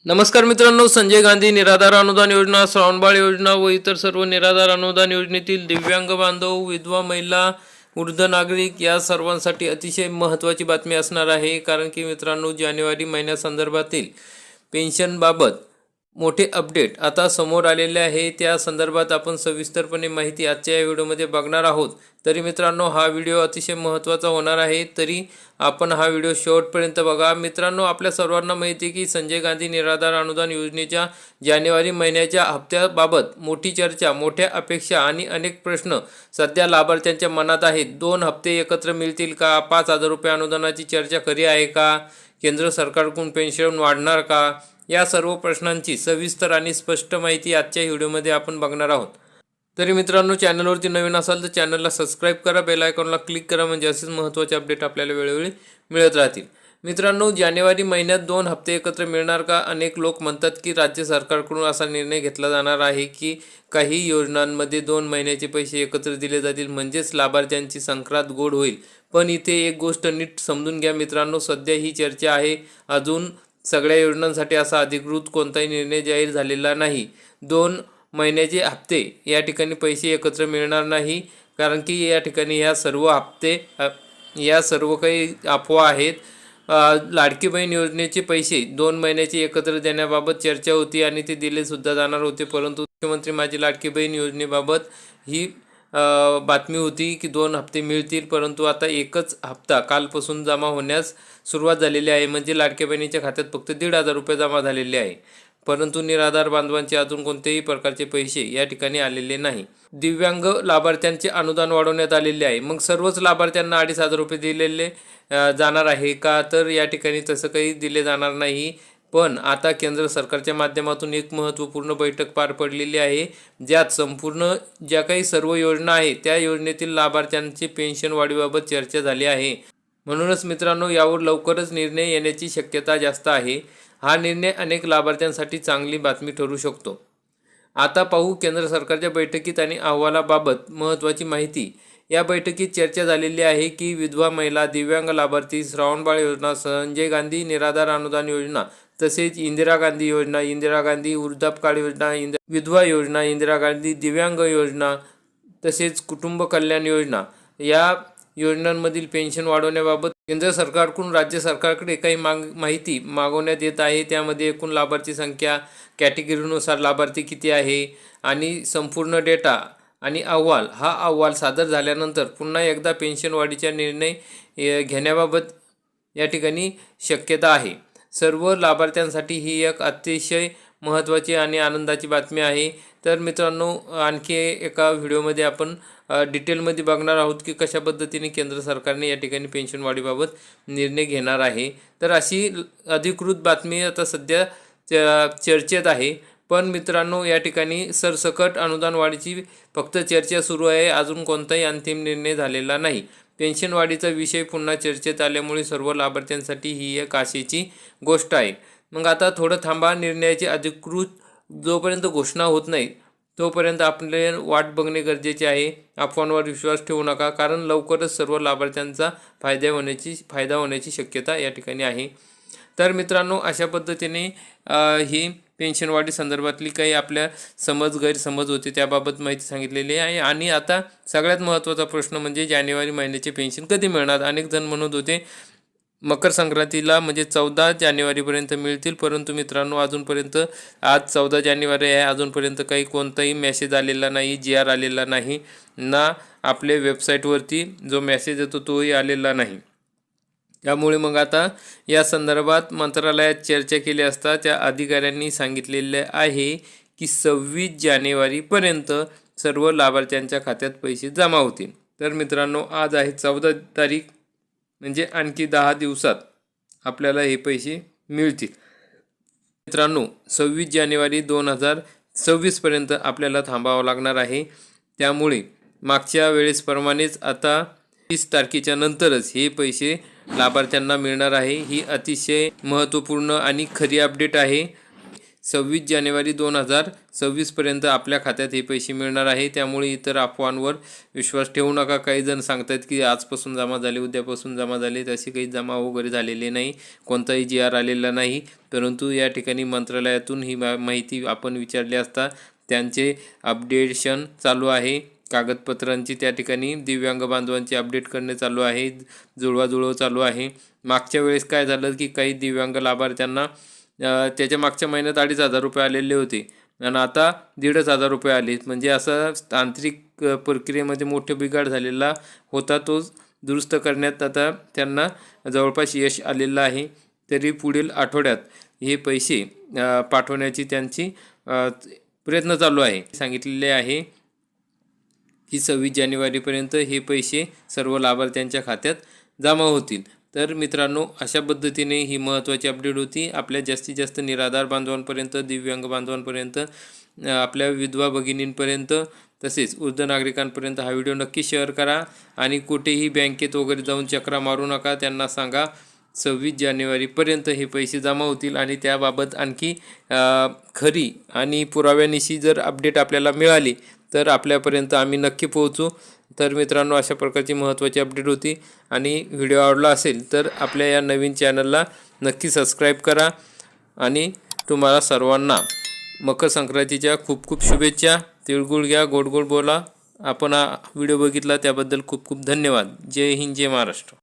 नमस्कार मित्रांनो, संजय गांधी निराधार अनुदान योजना, श्रावणबाळ योजना व इतर सर्व निराधार अनुदान योजनेतील दिव्यांग बांधव, विधवा महिला, वृद्ध नागरिक या सर्वांसाठी अतिशय महत्त्वाची बातमी असणार आहे. कारण की मित्रांनो, जानेवारी महिन्यासंदर्भातील पेन्शनबाबत मोठे अपडेट आता समोर आलेले आहे. त्या संदर्भात आपण सविस्तरपणे माहिती आजच्या या व्हिडिओमध्ये बघणार आहोत. तरी मित्रांनो, हा व्हिडिओ अतिशय महत्त्वाचा होणार आहे, तरी आपण हा व्हिडिओ शेवटपर्यंत बघा. मित्रांनो, आपल्या सर्वांना माहिती आहे की संजय गांधी निराधार अनुदान योजनेच्या जानेवारी महिन्याच्या हप्त्याबाबत मोठी चर्चा, मोठ्या अपेक्षा आणि अनेक प्रश्न सध्या लाभार्थ्यांच्या मनात आहेत. 2 हप्ते एकत्र मिळतील का? 5,000 रुपये अनुदानाची चर्चा खरी आहे का? केंद्र सरकारकडून पेन्शन वाढणार का? या सर्व प्रश्नांची सविस्तर आणि स्पष्ट माहिती आजच्या व्हिडिओमध्ये आपण बघणार आहोत. तरी मित्रांनो, चॅनलवरती नवीन असाल तर चॅनलला सबस्क्राईब करा, बेल आयकॉनला क्लिक करा, म्हणजे असेच महत्त्वाचे अपडेट आपल्याला वेळोवेळी मिळत राहतील. मित्रांनो, जानेवारी महिन्यात 2 हप्ते एकत्र मिळणार का? अनेक लोक म्हणतात की राज्य सरकारकडून असा निर्णय घेतला जाणार आहे की काही योजनांमध्ये 2 महिन्याचे पैसे एकत्र दिले जातील, म्हणजेच लाभार्थ्यांची संक्रांत गोड होईल. पण इथे एक गोष्ट नीट समजून घ्या मित्रांनो, सध्या ही चर्चा आहे. अजून सगळ्या योजनांसाठी असा अधिकृत कोणताही निर्णय जाहीर झालेला नाही. 2 महिन्याचे हप्ते या ठिकाणी पैसे एकत्र मिळणार नाही, कारण की या ठिकाणी या सर्व काही अफवा आहेत. लाडकी बहीण योजनेचे पैसे 2 महिन्याचे एकत्र देण्याबाबत चर्चा होती आणि ते दिलेसुद्धा जाणार होते, परंतु मुख्यमंत्री माझी लाडकी बहीण योजनेबाबत ही बातमी होती की 2 हप्ते मिळतील, परंतु आता एकच हप्ता कालपासून जमा होण्यास सुरुवात झालेली आहे. म्हणजे लाडक्या बहिणीच्या खात्यात फक्त 1,500 रुपये जमा झालेले आहे, परंतु निराधार बांधवांचे अजून कोणतेही प्रकारचे पैसे या ठिकाणी आलेले नाही. दिव्यांग लाभार्थ्यांचे अनुदान वाढवण्यात आलेले आहे. मग सर्वच लाभार्थ्यांना 2,500 रुपये दिलेले जाणार आहे का? तर या ठिकाणी तसं काही दिले जाणार नाही. पण आता केंद्र सरकारच्या माध्यमातून एक महत्त्वपूर्ण बैठक पार पडलेली आहे, ज्यात संपूर्ण ज्या काही सर्व योजना आहेत त्या योजनेतील लाभार्थ्यांची पेन्शन वाढीबाबत चर्चा झाली आहे. म्हणूनच मित्रांनो, यावर लवकरच निर्णय येण्याची शक्यता जास्त आहे. हा निर्णय अनेक लाभार्थ्यांसाठी चांगली बातमी ठरू शकतो. आता पाहू केंद्र सरकारच्या बैठकीत आणि अहवालाबाबत महत्त्वाची माहिती. या बैठकीत चर्चा झालेली आहे की विधवा महिला, दिव्यांग लाभार्थी, श्रावणबाळ योजना, संजय गांधी निराधार अनुदान योजना, तसेच इंदिरा गांधी योजना, इंदिरा गांधी वृद्धापकाळ योजना, विधवा योजना, इंदिरा गांधी दिव्यांग योजना, तसेच कुटुंब कल्याण योजना या योजनांमधील पेन्शन वाढवण्याबाबत केंद्र सरकारकडून राज्य सरकारकडे काही माहिती मागवण्यात येत आहे. त्यामध्ये एकूण लाभार्थी संख्या, कॅटेगरीनुसार लाभार्थी किती आहे आणि संपूर्ण डेटा आणि अहवाल. हा अहवाल सादर झाल्यानंतर पुन्हा एकदा पेन्शन वाढीचा निर्णय घेण्याबाबत या ठिकाणी शक्यता आहे. सर्व लाभार्थ्यांसाठी ही एक अतिशय महत्त्वाची आणि आनंदाची बातमी आहे. तर मित्रांनो, आणखी एका व्हिडिओमध्ये आपण डिटेलमध्ये बघणार आहोत की कशा पद्धतीने केंद्र सरकारने या ठिकाणी पेन्शन वाढीबाबत निर्णय घेणार आहे. तर अशी अधिकृत बातमी आता सध्या चर्चेत आहे. पण मित्रांनो, या ठिकाणी सरसकट अनुदान वाढीची फक्त चर्चा सुरू आहे, अजून कोणताही अंतिम निर्णय झालेला नाही. पेन्शन वाढीचा विषय पुन्हा चर्चेत आल्यामुळे सर्व लाभार्थ्यांसाठी ही एक आशेची गोष्ट आहे. मग आता थोडं थांबा. निर्णयाची अधिकृत जोपर्यंत घोषणा होत नाही तोपर्यंत आपले वाट बघणे गरजेचे आहे. अफवांवर विश्वास ठेवू नका, कारण लवकरच सर्व लाभार्थ्यांचा फायदा होण्याची शक्यता या ठिकाणी आहे. तर मित्रांनो, अशा पद्धतीने ही पेन्शन वाढी संदर्भातली काही आपल्या गैरसमज होते त्याबाबत माहिती सांगितलेली आहे. आणि आता सगळ्यात महत्त्वाचा प्रश्न म्हणजे जानेवारी महिन्याचे पेन्शन कधी मिळणार? अनेक जण म्हणत होते मकर संक्रांतीला, म्हणजे 14 जानेवारीपर्यंत मिळतील, परंतु मित्रांनो, अजूनपर्यंत आज 14 जानेवारी आहे, अजूनपर्यंत काही कोणताही मेसेज आलेला नाही, GR आलेला नाही, ना आपल्या वेबसाईटवरती जो मेसेज येतो तोही आलेला नाही. त्यामुळे मग आता या संदर्भात मंत्रालयात चर्चा केली असता त्या अधिकाऱ्यांनी सांगितलेले आहे की 26 जानेवारीपर्यंत सर्व लाभार्थ्यांच्या खात्यात पैसे जमा होतील. तर मित्रांनो, आज आहे 14 तारीख, म्हणजे आणखी 10 दिवसात आपल्याला हे पैसे मिळतील. मित्रांनो, 26 जानेवारी 2026पर्यंत आपल्याला थांबावं लागणार आहे. त्यामुळे मागच्या वेळेसप्रमाणेच आता 30 तारखेच्या नंतरच हे पैसे लाभार्थ्यांना मिळणार आहे. ही अतिशय महत्त्वपूर्ण आणि खरी अपडेट आहे. 26 जानेवारी 2026पर्यंत आपल्या खात्यात हे पैसे मिळणार आहे. त्यामुळे इतर अफवांवर विश्वास ठेवू नका. काही जण सांगतात की आजपासून जमा झाले, उद्यापासून जमा झाले. तसे काही जमा वगैरे झालेले नाही, कोणताही GR आलेला नाही. परंतु या ठिकाणी मंत्रालयातून ही माहिती आपण विचारली असता त्यांचे अपडेशन चालू आहे. कागदपत्रांची त्या ठिकाणी दिव्यांग बांधवांची अपडेट करणे चालू आहे, जुळवाजुळव चालू आहे. मागच्या वेळेस काय झालं की काही दिव्यांग लाभार्थ्यांना त्याच्या मागच्या महिन्यात 2,500 रुपये आलेले होते आणि आता 1,500 रुपये आले. म्हणजे असं तांत्रिक प्रक्रियेमध्ये मोठे बिघाड झालेला होता, तो दुरुस्त करण्यात आता त्यांना जवळपास यश आलेलं आहे. तरी पुढील आठवड्यात हे पैसे पाठवण्याची त्यांची प्रयत्न चालू आहे. सांगितलेले आहे की 26 जानेवारीपर्यंत हे पैसे सर्व लाभार्थ्यांच्या खात्यात जमा होतील. तर मित्रांनो, अशा पद्धतीने ही महत्त्वाची अपडेट होती. आपल्या जास्तीत जास्त निराधार बांधवांपर्यंत, दिव्यांग बांधवांपर्यंत, आपल्या विधवा भगिनींपर्यंत, तसेच वृद्ध नागरिकांपर्यंत हा व्हिडिओ नक्की शेअर करा. आणि कुठेही बँकेत वगैरे जाऊन चक्रा मारू नका. त्यांना सांगा 26 जानेवारीपर्यंत हे पैसे जमा होतील. आणि त्याबाबत आणखी खरी आणि पुराव्यानिशी जर अपडेट आपल्याला मिळाली तर आपल्यापर्यंत आम्ही नक्की पोहोचू. तर मित्रांनो, अशा प्रकारची महत्त्वाची अपडेट होती. आणि व्हिडिओ आवडला असेल तर आपल्या या नवीन चॅनलला नक्की सबस्क्राईब करा. आणि तुम्हाला सर्वांना मकर संक्रांतीच्या खूप खूप शुभेच्छा. तिळगुळ घ्या, गोड गोड बोला. आपण हा व्हिडिओ बघितला त्याबद्दल खूप खूप धन्यवाद. जय हिंद, जय महाराष्ट्र.